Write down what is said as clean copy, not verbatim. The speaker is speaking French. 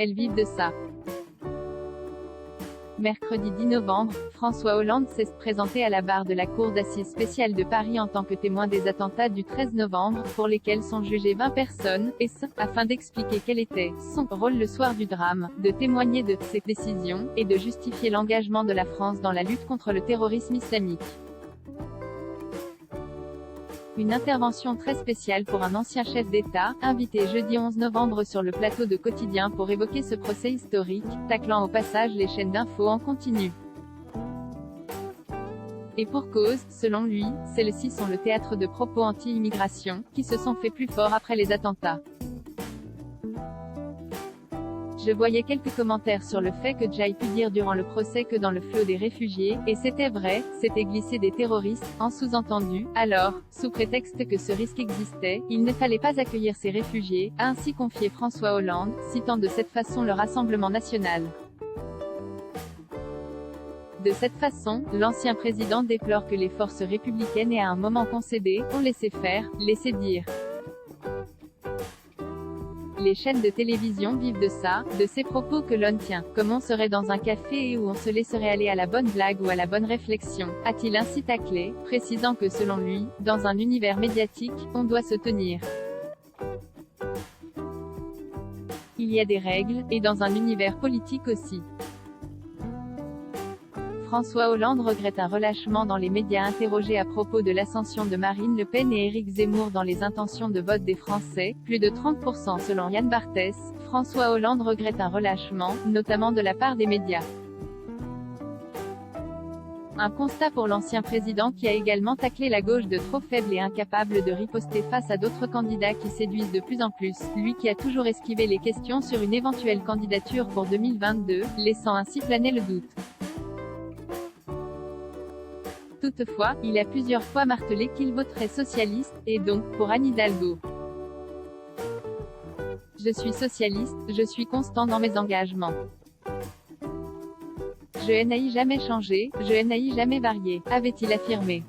elles vivent de ça. Mercredi 10 novembre, François Hollande s'est présenté à la barre de la Cour d'assises spéciale de Paris en tant que témoin des attentats du 13 novembre, pour lesquels sont jugées 20 personnes, et ce, afin d'expliquer quel était son rôle le soir du drame, de témoigner de ses décisions, et de justifier l'engagement de la France dans la lutte contre le terrorisme islamique. Une intervention très spéciale pour un ancien chef d'État, invité jeudi 11 novembre sur le plateau de Quotidien pour évoquer ce procès historique, taclant au passage les chaînes d'infos en continu. Et pour cause, selon lui, celles-ci sont le théâtre de propos anti-immigration, qui se sont fait plus forts après les attentats. Je voyais quelques commentaires sur le fait que j'aille pu dire durant le procès que dans le flot des réfugiés, et c'était vrai, c'était glissé des terroristes, en sous-entendu, alors, sous prétexte que ce risque existait, il ne fallait pas accueillir ces réfugiés, a ainsi confié François Hollande, citant de cette façon le Rassemblement national. De cette façon, l'ancien président déplore que les forces républicaines aient à un moment concédé, ont laissé faire, laissé dire. Les chaînes de télévision vivent de ça, de ces propos que l'on tient, comme on serait dans un café et où on se laisserait aller à la bonne blague ou à la bonne réflexion, a-t-il ainsi taclé, précisant que selon lui, dans un univers médiatique, on doit se tenir. Il y a des règles, et dans un univers politique aussi. François Hollande regrette un relâchement dans les médias interrogés à propos de l'ascension de Marine Le Pen et Éric Zemmour dans les intentions de vote des Français, plus de 30% selon Yann Barthès. François Hollande regrette un relâchement, notamment de la part des médias. Un constat pour l'ancien président qui a également taclé la gauche de trop faible et incapable de riposter face à d'autres candidats qui séduisent de plus en plus, lui qui a toujours esquivé les questions sur une éventuelle candidature pour 2022, laissant ainsi planer le doute. Toutefois, il a plusieurs fois martelé qu'il voterait socialiste, et donc, pour Anne Hidalgo. Je suis socialiste, je suis constant dans mes engagements. Je n'ai jamais changé, je n'ai jamais varié, avait-il affirmé.